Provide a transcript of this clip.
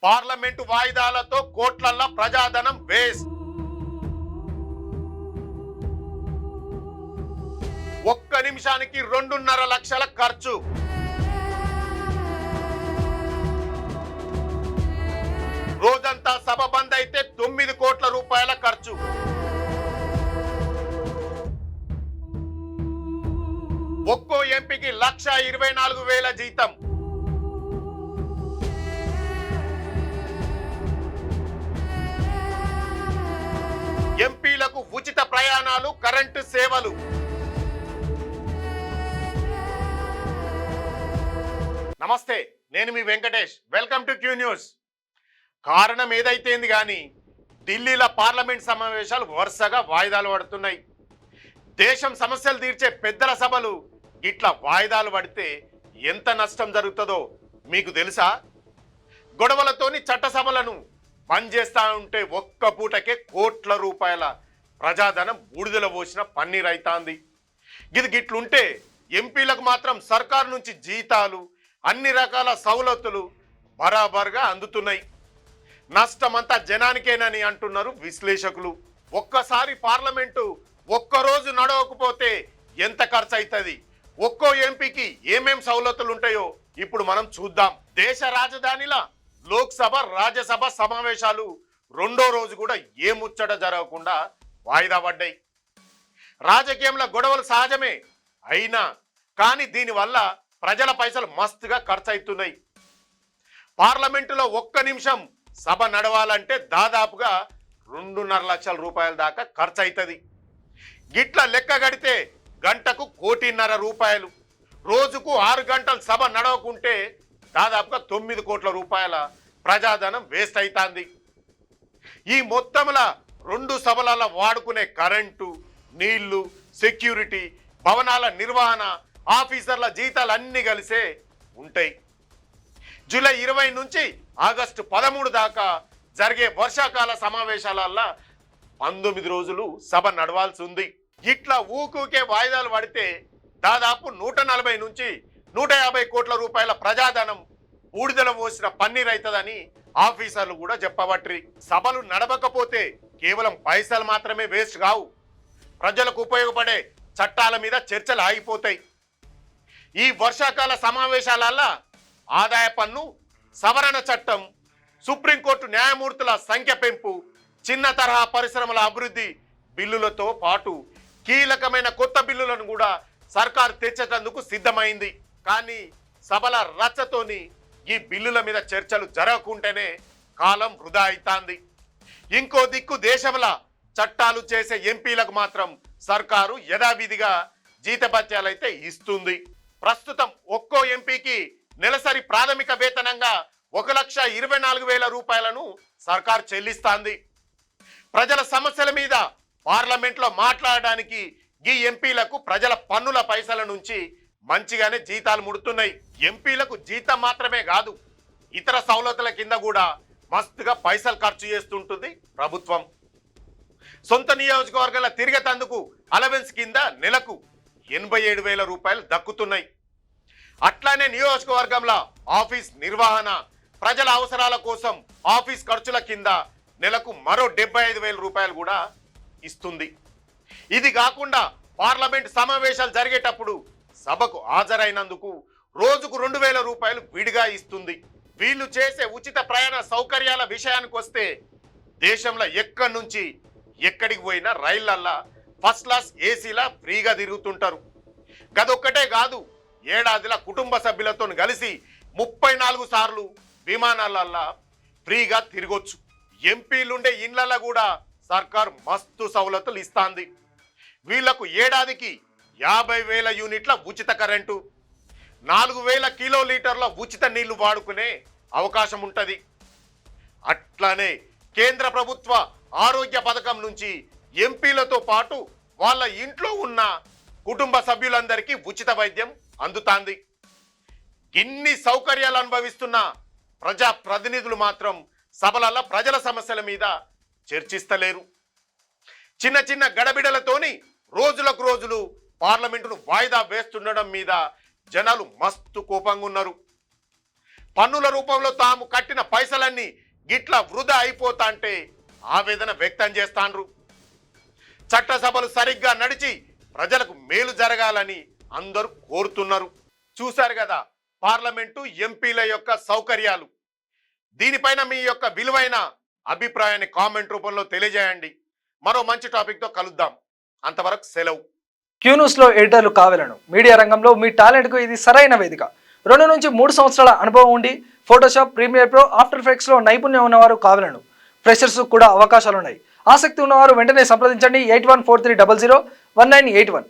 Parliament వాయిదాలతో కోట్లల్ల ప్రజాధనం waste. ఒక్క నిమిషానికి 2.5 లక్షల ఖర్చు. రోజంతా సభ బంద్ అయితే 9 కోట్ల రూపాయల ఖర్చు. ఒక్కో ఎంపీకి 1,24,000 జీతం. ఎంపీలకు ఉచిత ప్రయాణాలు, కరెంటు సేవలు. నమస్తే, నేను మీ Venkatesh. Welcome to Q news. కారణం ఏదైతేంది కానీ ఢిల్లీలో పార్లమెంట్ సమావేశాలు వరుసగా వాయిదాలు పడుతున్నాయి. దేశం సమస్యలు తీర్చే పెద్దల సభలు ఇట్లా వాయిదాలు పడితే ఎంత నష్టం జరుగుతుందో మీకు తెలుసా? గొడవలతోని చట్టసభలను బంద్ చేస్తా ఉంటే ఒక్క పూటకే కోట్ల రూపాయల ప్రజాధనం బూడిదల పోసిన పన్నీర్ అవుతాంది. ఇది గిట్లుంటే ఎంపీలకు మాత్రం సర్కారు నుంచి జీతాలు, అన్ని రకాల సౌలతులు బరాబర్గా అందుతున్నాయి. నష్టమంతా జనానికేనని అంటున్నారు విశ్లేషకులు. ఒక్కసారి పార్లమెంటు ఒక్కరోజు నడవకపోతే ఎంత ఖర్చు అవుతుంది, ఒక్కో ఎంపీకి ఏమేం సౌలతులు ఉంటాయో ఇప్పుడు మనం చూద్దాం. దేశ రాజధానిలా లోక్సభ, రాజ్యసభ సమావేశాలు రెండో రోజు కూడా ఏ ముచ్చట జరగకుండా వాయిదా పడ్డాయి. రాజకీయంలో గొడవలు సహజమే అయినా కానీ దీనివల్ల ప్రజల పైసలు మస్తుగా ఖర్చు అవుతున్నాయి. పార్లమెంటులో ఒక్క నిమిషం సభ నడవాలంటే దాదాపుగా 2.5 లక్షల రూపాయల దాకా ఖర్చు అవుతుంది. గిట్ల లెక్క గడితే గంటకు 1,50,00,000 రూపాయలు. రోజుకు 6 గంటలు సభ నడవకుంటే దాదాపుగా 9 కోట్ల రూపాయల ప్రజాధనం వేస్ట్ అవుతుంది. ఈ మొత్తంలో 2 సభలలో వాడుకునే కరెంటు, నీళ్లు, సెక్యూరిటీ, భవనాల నిర్వహణ, ఆఫీసర్ల జీతాలు అన్నీ కలిసే ఉంటాయి. జూలై 20 నుంచి ఆగస్టు 13 దాకా జరిగే వర్షాకాల సమావేశాలల్లో 19 రోజులు సభ నడవాల్సి ఉంది. ఇట్లా ఊకూకే వాయిదాలు పడితే దాదాపు 140 నుంచి 150 కోట్ల రూపాయల ప్రజాధనం బూడిదల పోసిన పన్నీర్ అవుతుందని ఆఫీసర్లు కూడా చెప్పబట్రి. సభలు నడవకపోతే కేవలం పైసలు మాత్రమే వేస్ట్ కావు, ప్రజలకు ఉపయోగపడే చట్టాల మీద చర్చలు ఆగిపోతాయి. ఈ వర్షాకాల సమావేశాలల్లో ఆదాయ పన్ను సవరణ చట్టం, సుప్రీంకోర్టు న్యాయమూర్తుల సంఖ్య పెంపు, చిన్న తరహా పరిశ్రమల అభివృద్ధి బిల్లులతో పాటు కీలకమైన కొత్త బిల్లులను కూడా సర్కారు తెచ్చేటందుకు సిద్ధమైంది. కానీ సభల రచ్చతోని ఈ బిల్లుల మీద చర్చలు జరగకుంటేనే కాలం వృధా అవుతాంది. ఇంకో దిక్కు దేశంలో చట్టాలు చేసే ఎంపీలకు మాత్రం సర్కారు యథావిధిగా జీతభత్యాలైతే ఇస్తుంది. ప్రస్తుతం ఒక్కో ఎంపీకి నెలసరి ప్రాథమిక వేతనంగా 1,24,000 రూపాయలను సర్కారు చెల్లిస్తాంది. ప్రజల సమస్యల మీద పార్లమెంట్లో మాట్లాడడానికి ఈ ఎంపీలకు ప్రజల పన్నుల పైసల నుంచి మంచిగానే జీతాలు ముడుతున్నాయి. ఎంపీలకు జీతం మాత్రమే కాదు, ఇతర సౌలతుల కింద కూడా మస్తుగా పైసలు ఖర్చు చేస్తుంటుంది ప్రభుత్వం. సొంత నియోజకవర్గాల తిరిగేతందుకు అలవెన్స్ కింద నెలకు 87,000 రూపాయలు దక్కుతున్నాయి. అట్లానే నియోజకవర్గంలో ఆఫీస్ నిర్వహణ, ప్రజల అవసరాల కోసం ఆఫీస్ ఖర్చుల కింద నెలకు మరో 75,000 రూపాయలు కూడా ఇస్తుంది. ఇది కాకుండా పార్లమెంట్ సమావేశాలు జరిగేటప్పుడు సభకు హాజరైనందుకు రోజుకు 2,000 రూపాయలు విడిగా ఇస్తుంది. వీళ్ళు చేసే ఉచిత ప్రయాణ సౌకర్యాల విషయానికి వస్తే దేశంలో ఎక్కడి నుంచి ఎక్కడికి పోయినా రైళ్లల్లా ఫస్ట్ క్లాస్ ఏసీలా ఫ్రీగా తిరుగుతుంటారు. గదొక్కటే కాదు, ఏడాదిలో కుటుంబ సభ్యులతో కలిసి 34 సార్లు విమానాలల్లా ఫ్రీగా తిరగొచ్చు. ఎంపీలుండే ఇండ్లల్లో కూడా సర్కారు మస్తు సౌలతులు ఇస్తాంది. వీళ్లకు ఏడాదికి 50,000 యూనిట్ల ఉచిత కరెంటు, 4,000 కిలోలీటర్ల ఉచిత నీళ్లు వాడుకునే అవకాశం ఉంటుంది. అట్లానే కేంద్ర ప్రభుత్వ ఆరోగ్య పథకం నుంచి ఎంపీలతో పాటు వాళ్ళ ఇంట్లో ఉన్న కుటుంబ సభ్యులందరికీ ఉచిత వైద్యం అందుతాంది. ఇన్ని సౌకర్యాలు అనుభవిస్తున్న ప్రజా ప్రతినిధులు మాత్రం సభలలో ప్రజల సమస్యల మీద చర్చిస్తలేరు. చిన్న చిన్న గడబిడలతోని రోజులకు రోజులు పార్లమెంటును వాయిదా వేస్తుండడం మీద జనాలు మస్తు కోపంగా ఉన్నారు. పన్నుల రూపంలో తాము కట్టిన పైసలన్నీ గిట్లా వృధా అయిపోతా అంటే ఆవేదన వ్యక్తం చేస్తాండ్రు. చట్టసభలు సరిగ్గా నడిచి ప్రజలకు మేలు జరగాలని అందరూ కోరుతున్నారు. చూశారు కదా పార్లమెంటు ఎంపీల యొక్క సౌకర్యాలు. దీనిపైన మీ యొక్క విలువైన అభిప్రాయాన్ని కామెంట్ రూపంలో తెలియజేయండి. మరో మంచి టాపిక్తో కలుద్దాం. అంతవరకు సెలవు. క్యూన్యూస్లో ఎడిటర్లు కావాలను మీడియా రంగంలో మీ టాలెంట్కు ఇది సరైన వేదిక. 2 నుంచి 3 సంవత్సరాల అనుభవం ఉండి ఫోటోషాప్, ప్రీమియర్ ప్రో, ఆఫ్టర్ ఎఫెక్ట్స్లో నైపుణ్యం ఉన్నవారు కావాలను. ఫ్రెషర్స్ కూడా అవకాశాలున్నాయి. ఆసక్తి ఉన్నవారు వెంటనే సంప్రదించండి. 8143001981.